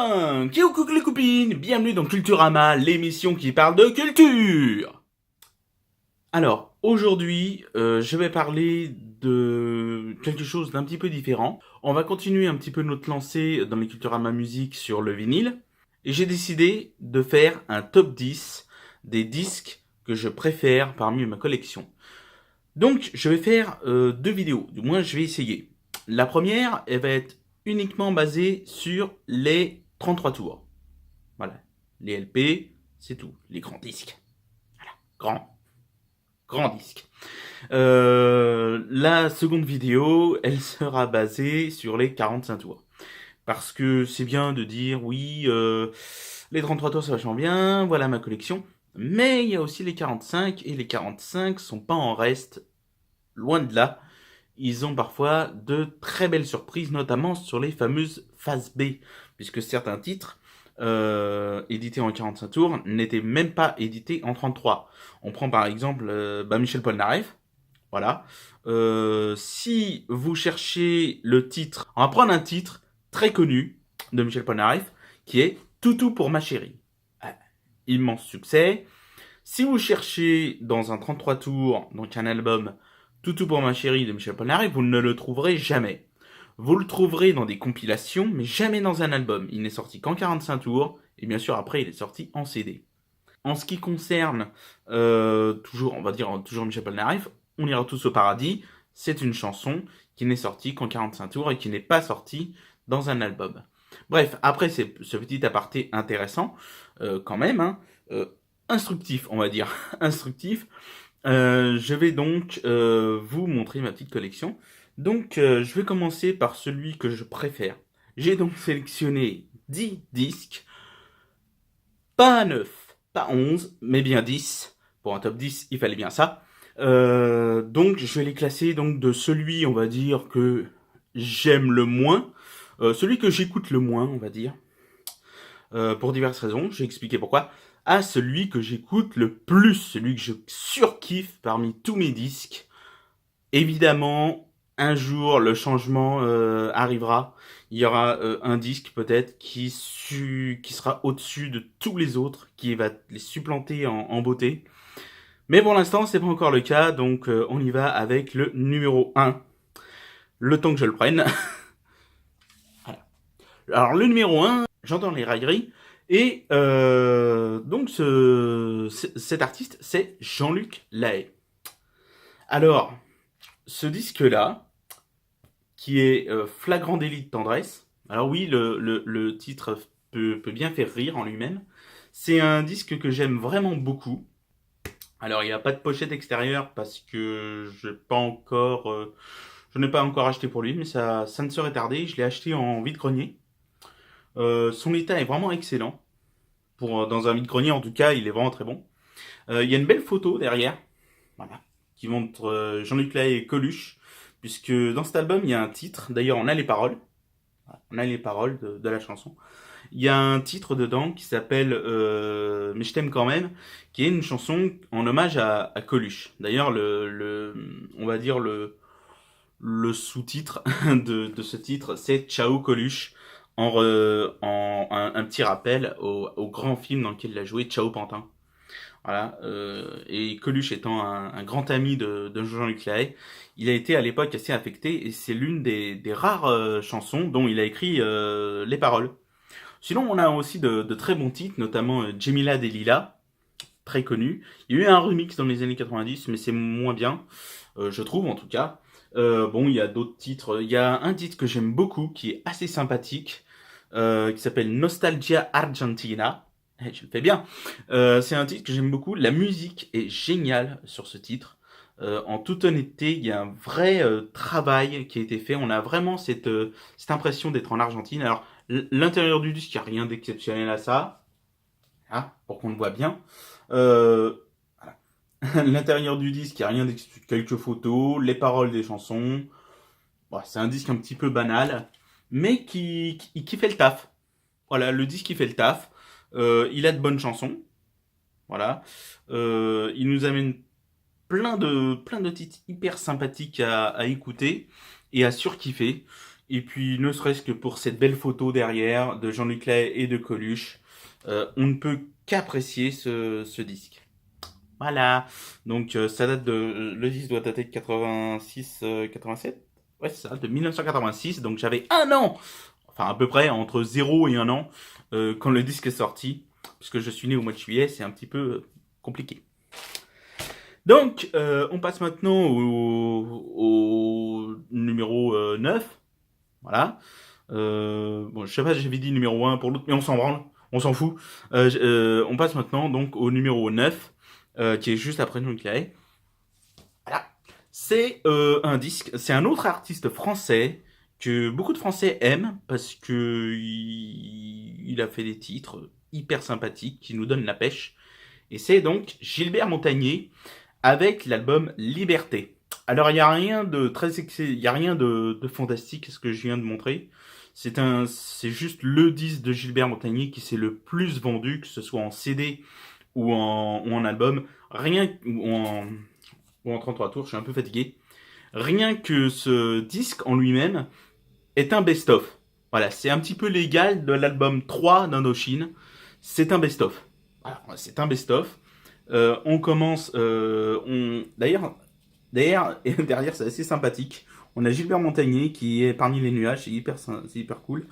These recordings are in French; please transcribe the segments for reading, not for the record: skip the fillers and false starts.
copains, coucou les copines, bienvenue dans Culturama, l'émission qui parle de culture. Alors, aujourd'hui, je vais parler de quelque chose d'un petit peu différent. On va continuer un petit peu notre lancée dans les Culturama musique sur le vinyle. Et j'ai décidé de faire un top 10 des disques que je préfère parmi ma collection. Donc, je vais faire deux vidéos, du moins je vais essayer. La première, elle va être uniquement basée sur les 33 tours. Voilà, les LP, c'est tout, les grands disques. Voilà, grand disque. La seconde vidéo, elle sera basée sur les 45 tours. Parce que c'est bien de dire, oui, les 33 tours, c'est vachement bien, voilà ma collection. Mais il y a aussi les 45, et les 45 sont pas en reste, loin de là. Ils ont parfois de très belles surprises, notamment sur les fameuses phases B, puisque certains titres édités en 45 tours n'étaient même pas édités en 33. On prend par exemple Michel Polnareff. Voilà. Si vous cherchez le titre, on va prendre un titre très connu de Michel Polnareff, qui est Toutou pour ma chérie. Immense succès. Si vous cherchez dans un 33 tours, donc un album Toutou pour ma chérie de Michel Polnareff, vous ne le trouverez jamais. Vous le trouverez dans des compilations, mais jamais dans un album. Il n'est sorti qu'en 45 tours, et bien sûr après il est sorti en CD. En ce qui concerne, toujours, on va dire toujours Michel Polnareff, On ira tous au paradis, c'est une chanson qui n'est sortie qu'en 45 tours et qui n'est pas sortie dans un album. Bref, après ce petit aparté intéressant, quand même, hein, instructif, on va dire, instructif, je vais donc vous montrer ma petite collection. Donc, je vais commencer par celui que je préfère. J'ai donc sélectionné 10 disques, pas 9, pas 11, mais bien 10. Pour un top 10, il fallait bien ça. Donc, je vais les classer donc de celui, on va dire, que j'aime le moins, celui que j'écoute le moins, on va dire, pour diverses raisons, j'ai expliqué pourquoi, à celui que j'écoute le plus, celui que je surkiffe parmi tous mes disques. Évidemment, un jour, le changement arrivera. Il y aura un disque peut-être qui sera au-dessus de tous les autres, qui va les supplanter en beauté. Mais pour l'instant, c'est pas encore le cas, donc on y va avec le numéro 1. Le temps que je le prenne. Voilà. Alors, le numéro 1, j'entends les railleries. Et donc, cet artiste, c'est Jean-Luc Lahaye. Alors, ce disque-là, qui est Flagrant délit de tendresse. Alors oui, le titre peut bien faire rire en lui-même. C'est un disque que j'aime vraiment beaucoup. Alors, il n'y a pas de pochette extérieure parce que je n'ai pas encore acheté pour lui, mais ça ne serait tardé. Je l'ai acheté en vide-grenier. Son état est vraiment excellent. Dans un vide-grenier, en tout cas, il est vraiment très bon. Il y a une belle photo derrière, voilà, qui montre Jean-Luc Lahaye et Coluche, puisque dans cet album, il y a un titre. D'ailleurs, on a les paroles. On a les paroles de la chanson. Il y a un titre dedans qui s'appelle Mais je t'aime quand même, qui est une chanson en hommage à Coluche. D'ailleurs, on va dire le sous-titre de ce titre, c'est Ciao Coluche, en un petit rappel au grand film dans lequel il a joué, Ciao Pantin. Voilà, et Coluche étant un grand ami de Jean-Luc Lahaye, il a été à l'époque assez affecté et c'est l'une des rares chansons dont il a écrit les paroles. Sinon, on a aussi de très bons titres, notamment Djemila Delila, très connu. Il y a eu un remix dans les années 90, mais c'est moins bien, je trouve en tout cas. Bon, il y a d'autres titres. Il y a un titre que j'aime beaucoup, qui est assez sympathique, qui s'appelle Nostalgia Argentina. Je le fais bien. C'est un titre que j'aime beaucoup. La musique est géniale sur ce titre. En toute honnêteté, il y a un vrai travail qui a été fait. On a vraiment cette impression d'être en Argentine. Alors, l'intérieur du disque, il n'y a rien d'exceptionnel à ça, hein, pour qu'on le voit bien. Voilà. L'intérieur du disque, il n'y a rien d'exceptionnel. Quelques photos, les paroles des chansons. Bon, c'est un disque un petit peu banal, mais qui fait le taf. Voilà, le disque qui fait le taf. Il a de bonnes chansons. Voilà. Il nous amène plein de titres hyper sympathiques à écouter et à surkiffer. Et puis, ne serait-ce que pour cette belle photo derrière de Jean-Luc Lahaye et de Coluche, on ne peut qu'apprécier ce disque. Voilà. Donc, ça date de. Le disque doit dater de 86, 87. Ouais, c'est ça, de 1986. Donc, j'avais un an, enfin, à peu près, entre 0 et 1 an, quand le disque est sorti. Puisque je suis né au mois de juillet, c'est un petit peu compliqué. Donc, on passe maintenant au numéro 9. Voilà. Bon, je sais pas si j'avais dit numéro 1 pour l'autre, mais on s'en branle, on s'en fout. On passe maintenant donc au numéro 9, qui est juste après Nucleae. Voilà. C'est un disque, c'est un autre artiste français que beaucoup de Français aiment parce que il a fait des titres hyper sympathiques qui nous donnent la pêche. Et c'est donc Gilbert Montagné avec l'album Liberté. Alors il n'y a rien de il y a rien de fantastique à ce que je viens de montrer. C'est juste le disque de Gilbert Montagné qui s'est le plus vendu, que ce soit en CD ou en album, rien ou en 33 tours. Je suis un peu fatigué. Rien que ce disque en lui-même est un best-of. Voilà, c'est un petit peu l'égal de l'album 3 d'Indochine. C'est un best-of. Voilà, c'est un best-of. On commence. D'ailleurs, derrière, c'est assez sympathique. On a Gilbert Montagné qui est parmi les nuages, c'est hyper cool.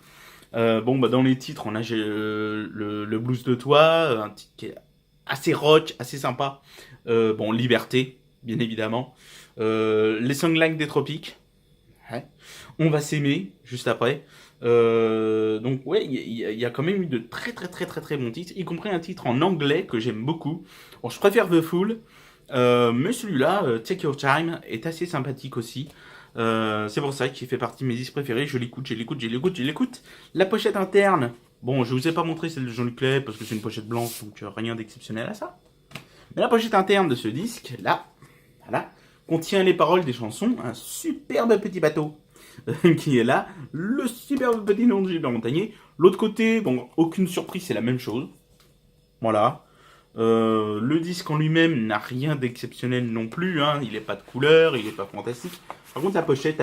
Bon, bah, dans les titres, on a le blues de toi, un titre qui est assez rock, assez sympa. Bon, Liberté, bien évidemment. Les songlands des tropiques. Ouais. On va s'aimer juste après. Donc ouais, il y a quand même eu de très très très très très bons titres, y compris un titre en anglais que j'aime beaucoup. Bon, je préfère The Fool, mais celui-là, Take Your Time, est assez sympathique aussi. C'est pour ça qu'il fait partie de mes disques préférés. Je l'écoute, je l'écoute, je l'écoute, je l'écoute. La pochette interne, bon, je vous ai pas montré celle de Jean-Luc Lahaye parce que c'est une pochette blanche, donc rien d'exceptionnel à ça. Mais la pochette interne de ce disque, là, voilà, contient les paroles des chansons, un superbe petit bateau qui est là, le superbe petit nom de Gilbert Montagné. L'autre côté, bon, aucune surprise, c'est la même chose. Voilà. Le disque en lui-même n'a rien d'exceptionnel non plus, hein. Il n'est pas de couleur, il n'est pas fantastique. Par contre, la pochette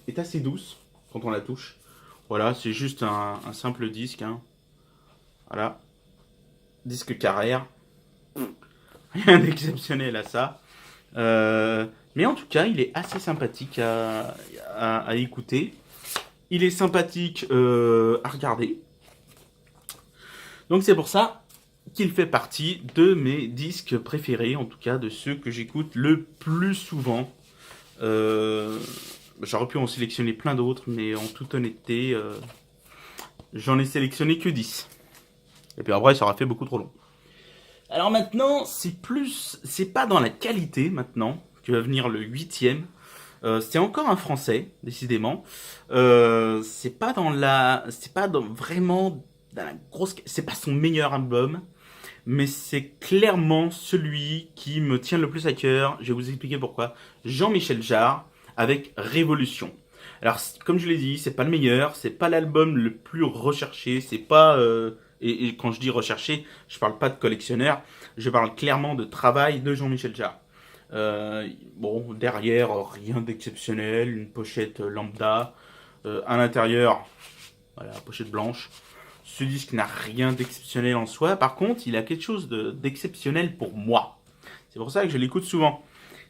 est assez douce quand on la touche. Voilà, c'est juste un simple disque, hein. Voilà. Disque carrère. Rien d'exceptionnel à ça. Mais en tout cas, il est assez sympathique à écouter. Il est sympathique à regarder. Donc c'est pour ça qu'il fait partie de mes disques préférés, en tout cas de ceux que j'écoute le plus souvent. J'aurais pu en sélectionner plein d'autres, mais en toute honnêteté, j'en ai sélectionné que 10. Et puis après, ça aura fait beaucoup trop long. Alors maintenant, c'est pas dans la qualité maintenant que va venir le huitième. C'est encore un français, décidément. C'est pas dans vraiment dans la grosse, c'est pas son meilleur album, mais c'est clairement celui qui me tient le plus à cœur. Je vais vous expliquer pourquoi. Jean-Michel Jarre avec Révolution. Alors, comme je l'ai dit, c'est pas le meilleur, c'est pas l'album le plus recherché, c'est pas et quand je dis recherché, je parle pas de collectionneur, je parle clairement de travail de Jean-Michel Jarre. Bon, derrière, rien d'exceptionnel, une pochette lambda. À l'intérieur, voilà, pochette blanche. Ce disque n'a rien d'exceptionnel en soi. Par contre, il a quelque chose d'exceptionnel pour moi. C'est pour ça que je l'écoute souvent.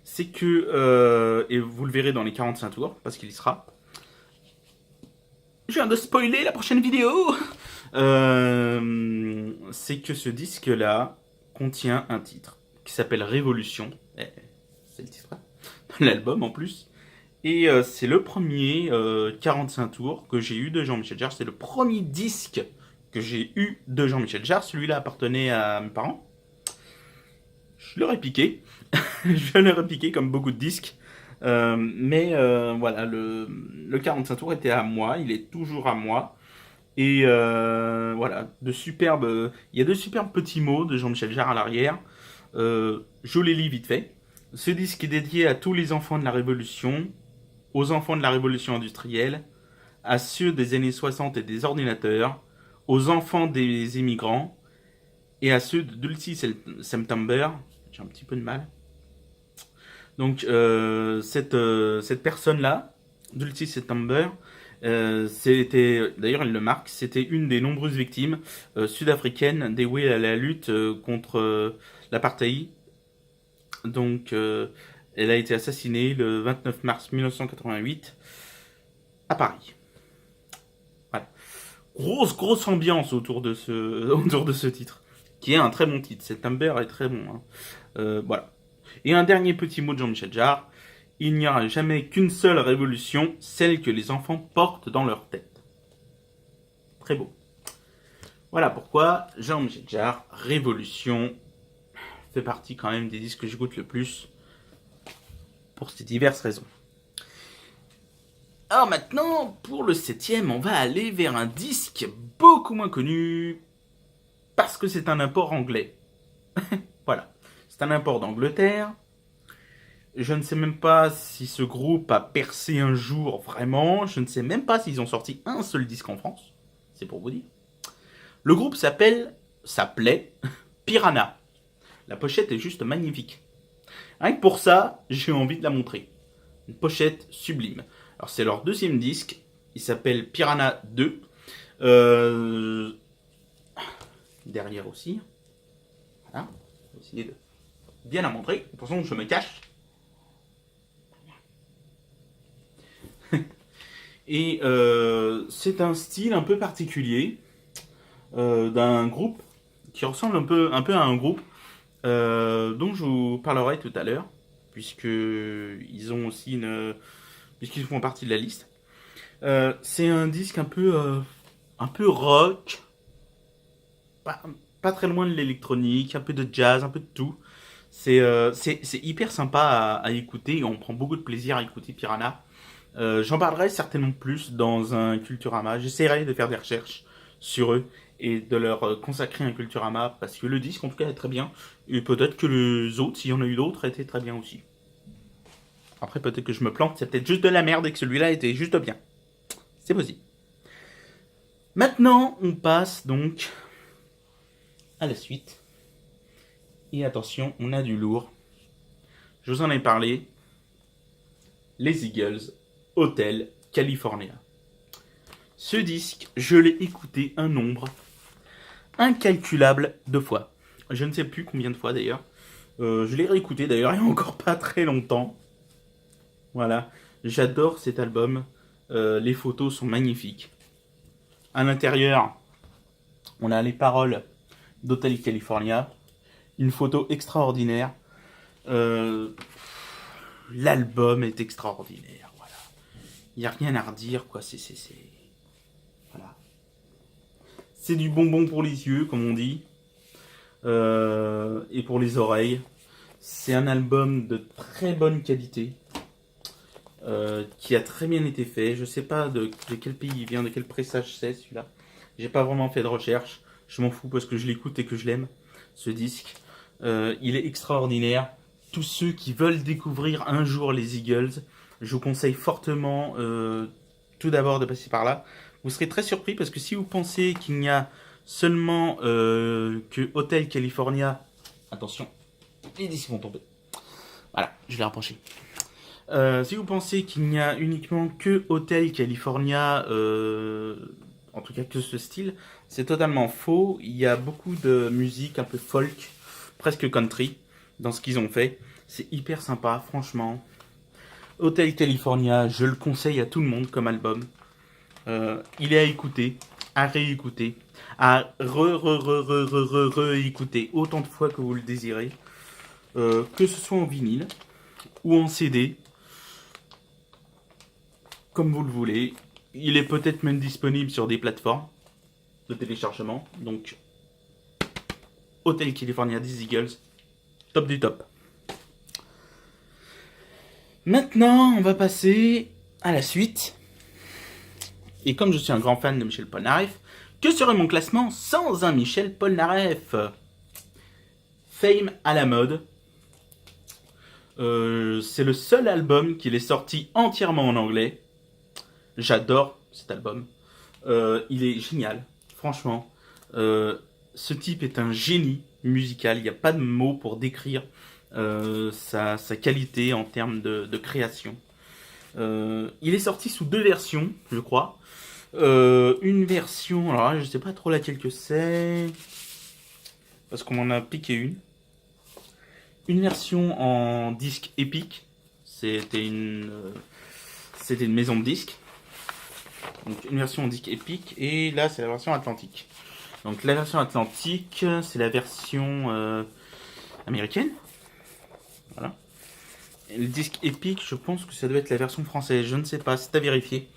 C'est que, et vous le verrez dans les 45 tours, parce qu'il y sera. Je viens de spoiler la prochaine vidéo. C'est que ce disque-là contient un titre qui s'appelle Révolution. C'est le titre de l'album en plus. Et c'est le premier 45 tours que j'ai eu de Jean-Michel Jarre. C'est le premier disque que j'ai eu de Jean-Michel Jarre. Celui-là appartenait à mes parents. Je l'aurais piqué. Je l'aurais piqué comme beaucoup de disques. Mais voilà, le 45 tours était à moi. Il est toujours à moi. Et voilà, il y a de superbes petits mots de Jean-Michel Jarre à l'arrière. Je les lis vite fait. Ce disque est dédié à tous les enfants de la Révolution, aux enfants de la Révolution industrielle, à ceux des années 60 et des ordinateurs, aux enfants des immigrants et à ceux de Dulcie September. J'ai un petit peu de mal. Donc cette personne-là, Dulcie September, D'ailleurs, il le marque, c'était une des nombreuses victimes sud-africaines dévouées à la lutte contre l'apartheid. Donc, elle a été assassinée le 29 mars 1988 à Paris. Voilà. Grosse ambiance autour de autour de ce titre, qui est un très bon titre. September est très bon. Hein. Voilà. Et un dernier petit mot de Jean-Michel Jarre. Il n'y aura jamais qu'une seule révolution, celle que les enfants portent dans leur tête. Très beau. Voilà pourquoi Jean-Michel Jarre, Révolution, fait partie quand même des disques que j'écoute le plus, pour ces diverses raisons. Alors maintenant, pour le 7ème, on va aller vers un disque beaucoup moins connu, parce que c'est un import anglais. Voilà, c'est un import d'Angleterre. Je ne sais même pas si ce groupe a percé un jour vraiment. Je ne sais même pas s'ils ont sorti un seul disque en France. C'est pour vous dire. Le groupe s'appelait Piranha. La pochette est juste magnifique. Rien que pour ça, j'ai envie de la montrer. Une pochette sublime. Alors c'est leur deuxième disque. Il s'appelle Piranha 2. Derrière aussi. Voilà. Je vais essayer de bien la montrer. De toute façon, je me cache. Et c'est un style un peu particulier d'un groupe qui ressemble un peu à un groupe dont je vous parlerai tout à l'heure, puisqu'ils ont aussi puisqu'ils font partie de la liste. C'est un disque un peu rock, pas très loin de l'électronique, un peu de jazz, un peu de tout. C'est hyper sympa à écouter et on prend beaucoup de plaisir à écouter Piranha. J'en parlerai certainement plus dans un Culturama. J'essaierai de faire des recherches sur eux et de leur consacrer un Culturama parce que le disque en tout cas est très bien et peut-être que les autres, s'il y en a eu d'autres, étaient très bien aussi. Après peut-être que je me plante, c'est peut-être juste de la merde et que celui-là était juste bien. C'est possible. Maintenant, on passe donc à la suite. Et attention, on a du lourd. Je vous en ai parlé. Les Eagles, Hotel California. Ce disque, je l'ai écouté un nombre incalculable de fois. Je ne sais plus combien de fois d'ailleurs. Je l'ai réécouté d'ailleurs il n'y a encore pas très longtemps. Voilà, j'adore cet album. Les photos sont magnifiques. À l'intérieur, on a les paroles d'Hotel California. Une photo extraordinaire. L'album est extraordinaire. Voilà. Il n'y a rien à redire, quoi. Voilà. C'est du bonbon pour les yeux, comme on dit. Et pour les oreilles. C'est un album de très bonne qualité. Qui a très bien été fait. Je sais pas de quel pays il vient, de quel pressage c'est celui-là. J'ai pas vraiment fait de recherche. Je m'en fous parce que je l'écoute et que je l'aime, ce disque. Il est extraordinaire. Tous ceux qui veulent découvrir un jour les Eagles, je vous conseille fortement tout d'abord de passer par là. Vous serez très surpris parce que si vous pensez qu'il n'y a seulement que Hotel California... Attention, les disques vont tomber. Voilà, je l'ai rapproché. Si vous pensez qu'il n'y a uniquement que Hotel California, en tout cas que ce style, c'est totalement faux. Il y a beaucoup de musique un peu folk, presque country, dans ce qu'ils ont fait. C'est hyper sympa, franchement. Hotel California, je le conseille à tout le monde comme album. Il est à écouter, à réécouter, à réécouter autant de fois que vous le désirez. Que ce soit en vinyle ou en CD, comme vous le voulez. Il est peut-être même disponible sur des plateformes de téléchargement. Donc, Hotel California des Eagles, top du top. Maintenant, on va passer à la suite. Et comme je suis un grand fan de Michel Polnareff, que serait mon classement sans un Michel Polnareff? Fame à la mode. C'est le seul album qu'il est sorti entièrement en anglais. J'adore cet album. Il est génial, franchement. Ce type est un génie musical. Il n'y a pas de mots pour décrire sa qualité en termes de création. Il est sorti sous 2 versions, je crois. Une version, alors là, je sais pas trop laquelle que c'est, parce qu'on m'en a piqué une. Une version en disque Epic, c'était une maison de disques. Donc une version en disque Epic, et là c'est la version Atlantique. Donc la version Atlantique, c'est la version américaine. Voilà. Et le disque Epic, je pense que ça doit être la version française. Je ne sais pas, c'est à vérifier.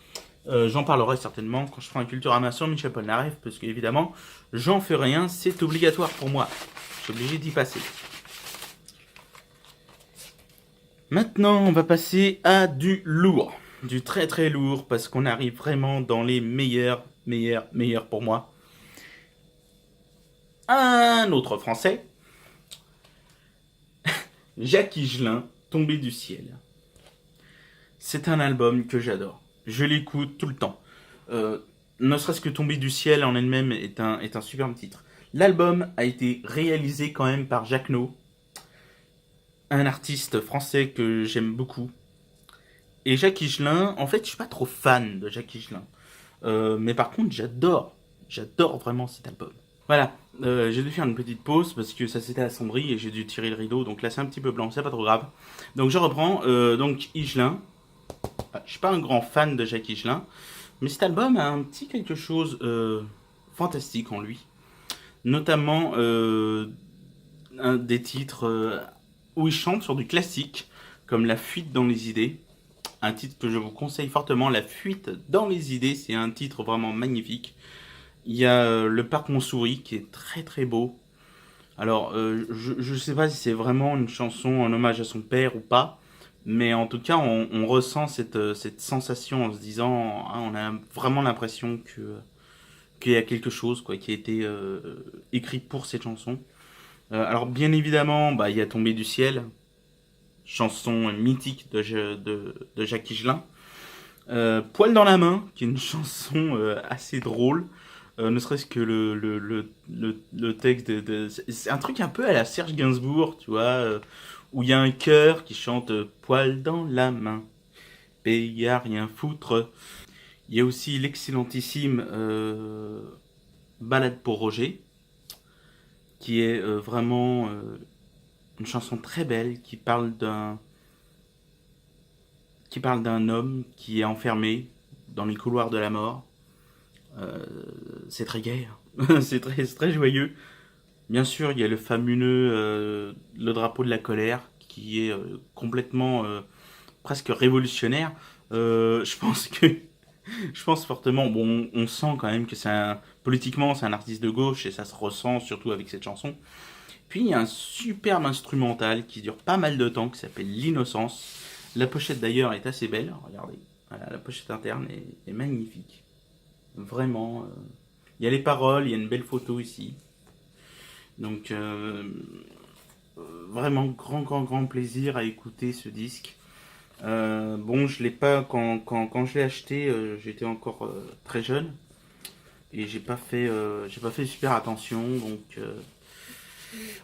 J'en parlerai certainement quand je ferai un Culturama sur Michel Polnareff, parce qu'évidemment, j'en fais rien, c'est obligatoire pour moi. Je suis obligé d'y passer. Maintenant, on va passer à du lourd. Du très très lourd, parce qu'on arrive vraiment dans les meilleurs pour moi. Un autre français, Jacques Higelin, Tombé du ciel. C'est un album que j'adore. Je l'écoute tout le temps. Ne serait-ce que Tombé du ciel en elle-même est un superbe titre. L'album a été réalisé quand même par Jacques No, un artiste français que j'aime beaucoup. Et Jacques Higelin, en fait, je suis pas trop fan de Jacques Higelin. Mais par contre, j'adore vraiment cet album. Voilà, j'ai dû faire une petite pause parce que ça s'était assombri et j'ai dû tirer le rideau, donc là c'est un petit peu blanc, c'est pas trop grave. Donc je reprends, donc Higelin. Je suis pas un grand fan de Jacques Higelin, mais cet album a un petit quelque chose fantastique en lui. Notamment un des titres où il chante sur du classique, comme La fuite dans les idées. Un titre que je vous conseille fortement, La fuite dans les idées, c'est un titre vraiment magnifique. Il y a Le parc Montsouris qui est très très beau. Alors, je sais pas si c'est vraiment une chanson en hommage à son père ou pas, mais en tout cas, on ressent cette sensation en se disant, hein, on a vraiment l'impression qu'il y a quelque chose quoi, qui a été écrit pour cette chanson. Alors, bien évidemment, bah, il y a Tombé du ciel, chanson mythique de Jacques Higelin. Poil dans la main, qui est une chanson assez drôle. Ne serait-ce que le texte c'est un truc un peu à la Serge Gainsbourg, tu vois, où il y a un chœur qui chante Poil dans la main, pays à rien foutre. Il y a aussi l'excellentissime Balade pour Roger, qui est vraiment une chanson très belle qui parle d'un homme qui est enfermé dans les couloirs de la mort. C'est très gai, hein. C'est très joyeux. Bien sûr, il y a le fameux le drapeau de la colère qui est complètement presque révolutionnaire. Je pense que je pense fortement. Bon, on sent quand même que politiquement c'est un artiste de gauche et ça se ressent surtout avec cette chanson. Puis il y a un superbe instrumental qui dure pas mal de temps qui s'appelle L'Innocence. La pochette d'ailleurs est assez belle. Regardez, voilà, la pochette interne est magnifique. Vraiment. Il y a les paroles, il y a une belle photo ici. Donc, vraiment grand plaisir à écouter ce disque. Bon, je l'ai pas quand je l'ai acheté, j'étais encore très jeune et j'ai pas fait super attention. Donc,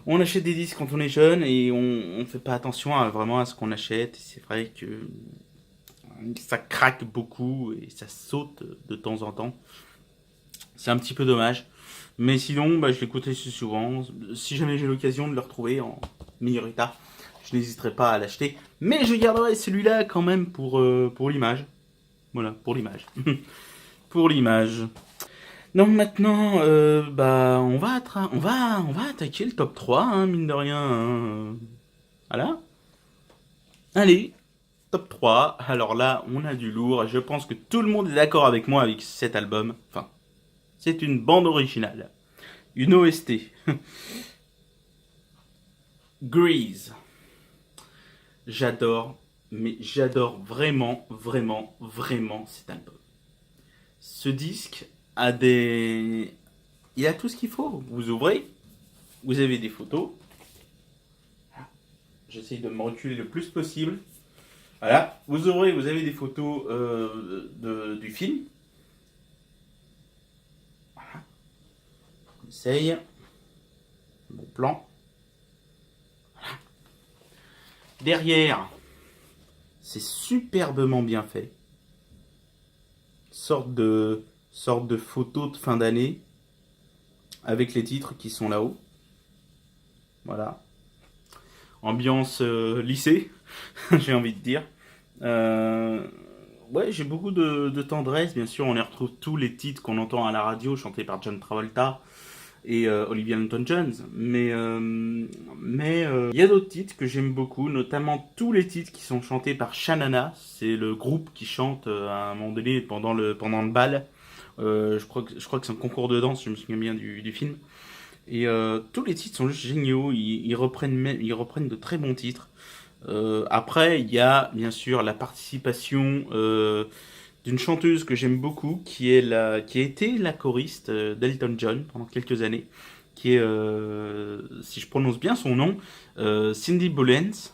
on achète des disques quand on est jeune et on fait pas attention vraiment à ce qu'on achète. C'est vrai que ça craque beaucoup et ça saute de temps en temps. C'est un petit peu dommage. Mais sinon, bah, je l'écoute assez souvent. Si jamais j'ai l'occasion de le retrouver en meilleur état, je n'hésiterai pas à l'acheter. Mais je garderai celui-là quand même pour l'image. Voilà, pour l'image. Pour l'image. Donc maintenant, bah, on va attaquer le top 3, hein, mine de rien. Hein. Voilà. Allez, top 3. Alors là, on a du lourd. Je pense que tout le monde est d'accord avec moi avec cet album. Enfin, c'est une bande originale. Une OST. Grease. J'adore, mais j'adore vraiment cet album. Ce disque a il a tout ce qu'il faut. Vous ouvrez, vous avez des photos. J'essaye de me reculer le plus possible. Voilà, vous ouvrez, vous avez des photos du film. Voilà. On essaye. Bon plan. Voilà. Derrière, C'est superbement bien fait. Sorte de photo de fin d'année avec les titres qui sont là-haut. Voilà. Ambiance lycée, j'ai envie de dire. Ouais, j'ai beaucoup de tendresse. Bien sûr, on y retrouve tous les titres qu'on entend à la radio chantés par John Travolta et Olivia Newton-John. Mais il y a d'autres titres que j'aime beaucoup, notamment tous les titres qui sont chantés par Shanana. C'est le groupe qui chante à un moment donné pendant le bal. Je crois que c'est un concours de danse, je me souviens bien du film. Et tous les titres sont juste géniaux. Ils reprennent de très bons titres. Après, il y a bien sûr la participation d'une chanteuse que j'aime beaucoup, qui a été la choriste d'Elton John pendant quelques années, qui est, si je prononce bien son nom, Cindy Boulens.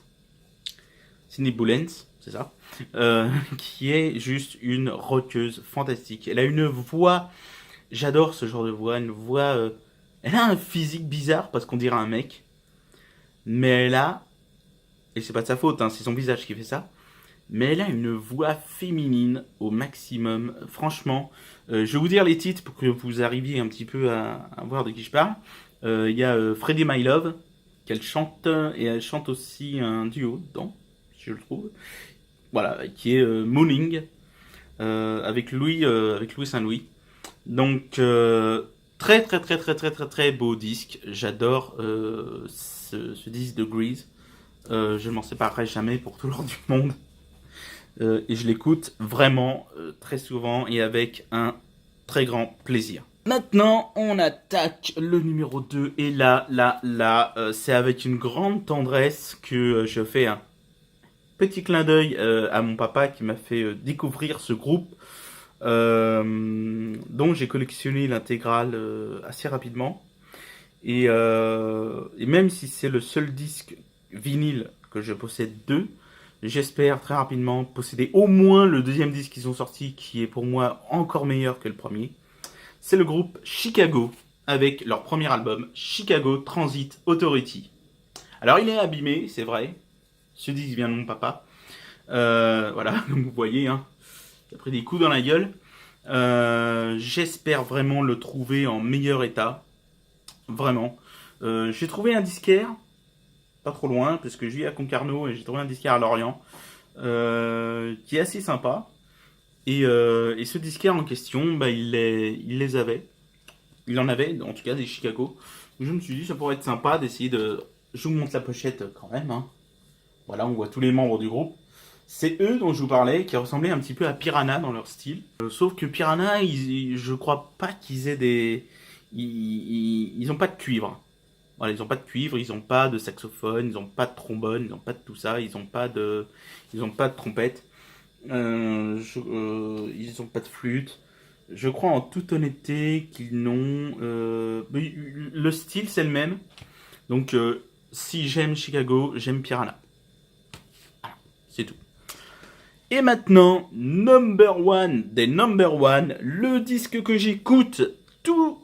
Cindy Boulens, c'est ça. Qui est juste une rockeuse fantastique. Elle a une voix, j'adore ce genre de voix, une voix. Elle a un physique bizarre parce qu'on dirait un mec, mais elle a, et c'est pas de sa faute, hein, c'est son visage qui fait ça, mais elle a une voix féminine au maximum. Franchement, je vais vous dire les titres pour que vous arriviez un petit peu à voir de qui je parle. Il y a Freddie My Love, qu'elle chante, et elle chante aussi un duo dedans, si je le trouve. Voilà, qui est Mooning, avec Louis Saint-Louis. Donc, très très très très très très très beau disque. J'adore ce disque de Grease. Je ne m'en séparerai jamais pour tout l'or du monde. Et je l'écoute vraiment très souvent et avec un très grand plaisir. Maintenant, on attaque le numéro 2. Et là, c'est avec une grande tendresse que je fais un petit clin d'œil à mon papa qui m'a fait découvrir ce groupe dont j'ai collectionné l'intégrale assez rapidement. Et même si c'est le seul disque vinyle que je possède deux, j'espère très rapidement posséder au moins le deuxième disque qu'ils ont sorti, qui est pour moi encore meilleur que le premier. C'est le groupe Chicago, avec leur premier album, Chicago Transit Authority. Alors il est abîmé, c'est vrai. Ce disque vient de mon papa. Voilà, comme vous voyez, hein. Il a pris des coups dans la gueule. J'espère vraiment le trouver en meilleur état. Vraiment. J'ai trouvé un disquaire, pas trop loin, parce que je vis à Concarneau et j'ai trouvé un disquaire à Lorient, qui est assez sympa. Et ce disquaire en question, bah, il les avait. Il en avait, en tout cas, des Chicago. Je me suis dit, ça pourrait être sympa d'essayer de. Je vous montre la pochette quand même, hein. Voilà, on voit tous les membres du groupe. C'est eux dont je vous parlais, qui ressemblaient un petit peu à Piranha dans leur style. Sauf que Piranha, je crois pas qu'ils aient des. Ils ont pas de cuivre. Voilà, ils ont pas de cuivre, ils ont pas de saxophone, ils ont pas de trombone, ils ont pas de tout ça, ils ont pas de trompette, ils ont pas de flûte. Je crois en toute honnêteté qu'ils n'ont. Le style c'est le même. Donc si j'aime Chicago, j'aime Piranha. Voilà, c'est tout. Et maintenant, number one des number one, le disque que j'écoute tout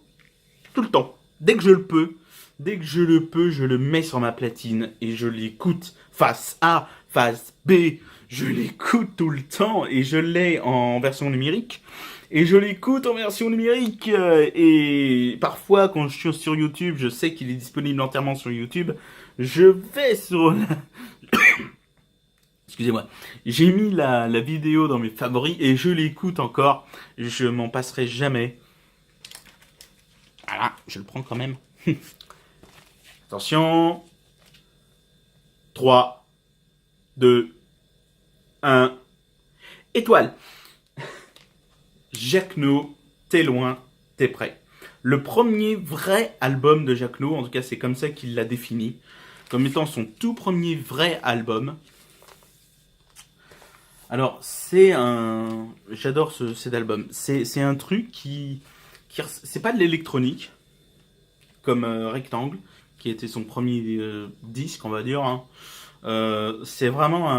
le temps, dès que je le peux. Dès que je le peux, je le mets sur ma platine et je l'écoute face A, face B. Je l'écoute tout le temps et je l'ai en version numérique. Et je l'écoute en version numérique. Et parfois, quand je suis sur YouTube, je sais qu'il est disponible entièrement sur YouTube. Je vais sur la... Excusez-moi. J'ai mis la vidéo dans mes favoris et je l'écoute encore. Je m'en passerai jamais. Voilà, je le prends quand même. Attention. 3, 2, 1. Étoile. Jacquenot, t'es loin, t'es prêt. Le premier vrai album de Jacquenot, en tout cas c'est comme ça qu'il l'a défini, comme étant son tout premier vrai album. Alors c'est un... J'adore cet album. C'est un truc qui... C'est pas de l'électronique, comme Rectangle, qui était son premier disque, on va dire. Hein. C'est vraiment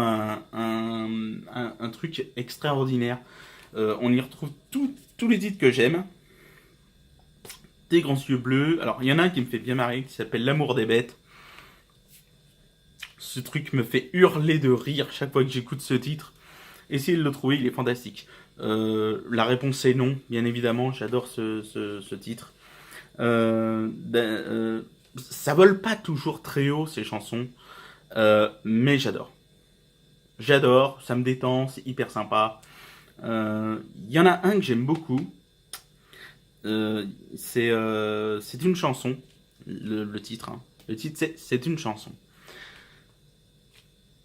un truc extraordinaire. On y retrouve tous les titres que j'aime. Des grands yeux bleus. Alors, il y en a un qui me fait bien marrer, qui s'appelle L'amour des bêtes. Ce truc me fait hurler de rire chaque fois que j'écoute ce titre. Essayez de le trouver, il est fantastique. La réponse est non, bien évidemment, j'adore ce titre. Ça vole pas toujours très haut ces chansons, mais j'adore. J'adore, ça me détend, c'est hyper sympa. Il y en a un que j'aime beaucoup. C'est une chanson, le titre. Hein. Le titre, c'est une chanson.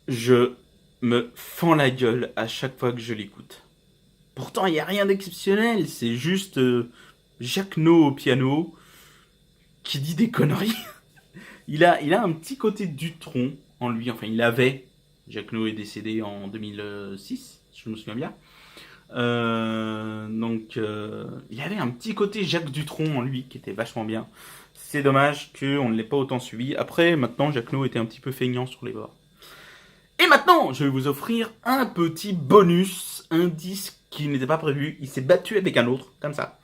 Je me fends la gueule à chaque fois que je l'écoute. Pourtant, il n'y a rien d'exceptionnel, c'est juste Jacques No au piano qui dit des conneries. Il a un petit côté Dutronc en lui, enfin il avait. Jacques No est décédé en 2006, si je me souviens bien. Il avait un petit côté Jacques Dutronc en lui qui était vachement bien. C'est dommage qu'on ne l'ait pas autant suivi. Après, maintenant, Jacques No était un petit peu feignant sur les bords. Et maintenant, je vais vous offrir un petit bonus, un disque qui n'était pas prévu. Il s'est battu avec un autre, comme ça.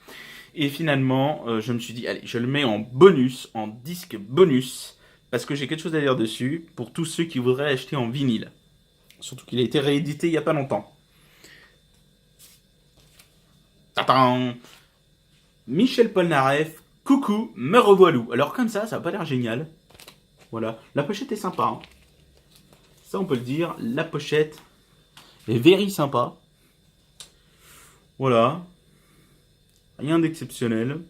Et finalement, je me suis dit, allez, je le mets en bonus, en disque bonus, parce que j'ai quelque chose à dire dessus, pour tous ceux qui voudraient acheter en vinyle. Surtout qu'il a été réédité il n'y a pas longtemps. Tadam! Michel Polnareff, coucou, me revoilou. Alors comme ça va pas l'air génial. Voilà, la pochette est sympa. Hein. Ça, on peut le dire, la pochette est very sympa. Voilà. Rien d'exceptionnel.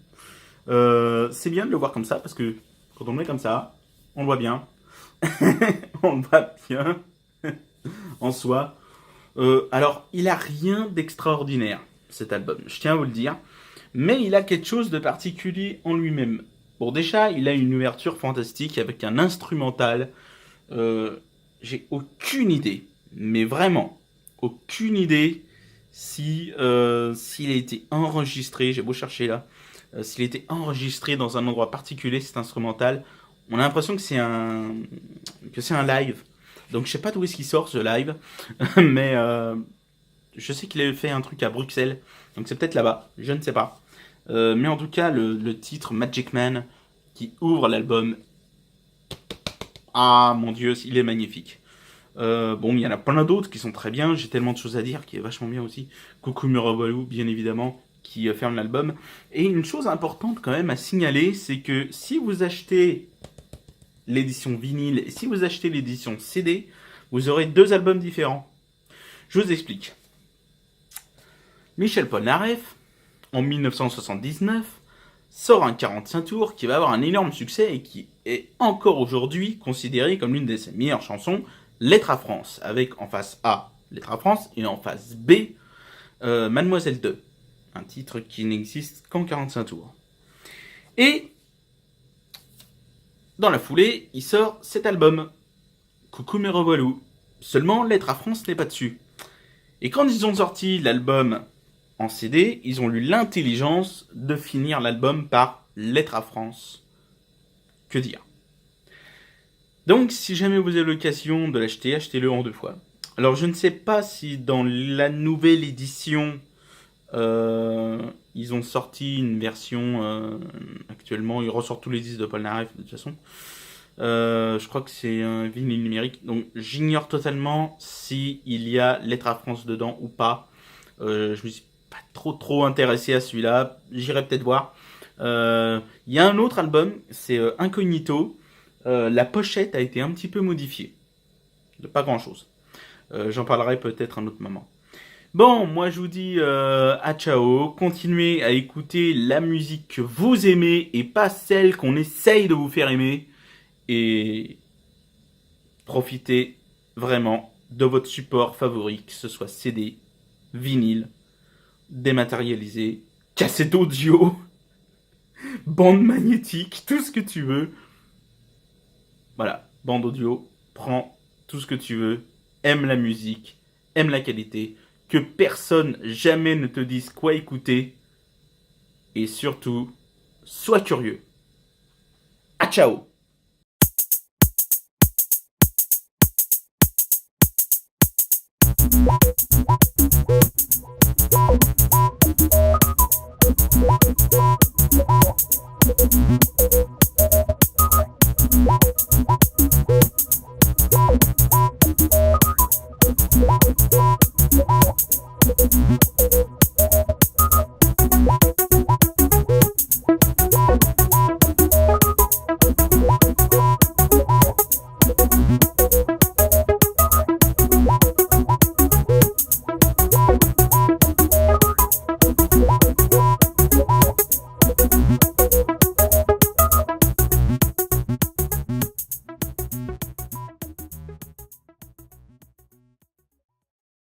C'est bien de le voir comme ça, parce que quand on le met comme ça, on le voit bien. On le voit bien en soi. Alors, il a rien d'extraordinaire, cet album, je tiens à vous le dire. Mais il a quelque chose de particulier en lui-même. Bon, déjà, il a une ouverture fantastique avec un instrumental. J'ai aucune idée, mais vraiment, aucune idée s'il a été enregistré, j'ai beau chercher là, s'il a été enregistré dans un endroit particulier, cet instrumental. On a l'impression que c'est un live. Donc je sais pas d'où est-ce qu'il sort ce live, mais je sais qu'il avait fait un truc à Bruxelles, donc c'est peut-être là-bas, je ne sais pas. Mais en tout cas, le titre Magic Man qui ouvre l'album, ah mon dieu, il est magnifique. Bon, il y en a plein d'autres qui sont très bien, j'ai tellement de choses à dire qui est vachement bien aussi. Coucou Murabalou, bien évidemment, qui ferme l'album. Et une chose importante quand même à signaler, c'est que si vous achetez l'édition vinyle et si vous achetez l'édition CD, vous aurez deux albums différents. Je vous explique. Michel Polnareff, en 1979, sort un 45 tours qui va avoir un énorme succès et qui est encore aujourd'hui considéré comme l'une de ses meilleures chansons, Lettre à France, avec en face A, Lettre à France, et en face B, Mademoiselle 2, un titre qui n'existe qu'en 45 tours. Et dans la foulée, il sort cet album, Coucou mes revoilous. Seulement, Lettre à France n'est pas dessus. Et quand ils ont sorti l'album en CD, ils ont eu l'intelligence de finir l'album par Lettre à France. Que dire? Donc, si jamais vous avez l'occasion de l'acheter, achetez-le en deux fois. Alors, je ne sais pas si dans la nouvelle édition, ils ont sorti une version actuellement. Ils ressortent tous les disques de Polnareff de toute façon. Je crois que c'est un vinyle numérique. Donc, j'ignore totalement s'il y a Lettre à France dedans ou pas. Je me suis pas trop intéressé à celui-là. J'irai peut-être voir. Il y a un autre album, c'est Incognito. La pochette a été un petit peu modifiée. De pas grand-chose. J'en parlerai peut-être un autre moment. Bon, moi je vous dis à ciao. Continuez à écouter la musique que vous aimez et pas celle qu'on essaye de vous faire aimer. Et profitez vraiment de votre support favori, que ce soit CD, vinyle, dématérialisé, cassette audio, bande magnétique, tout ce que tu veux. Voilà, bande audio, prends tout ce que tu veux, aime la musique, aime la qualité, que personne jamais ne te dise quoi écouter, et surtout, sois curieux. À ciao!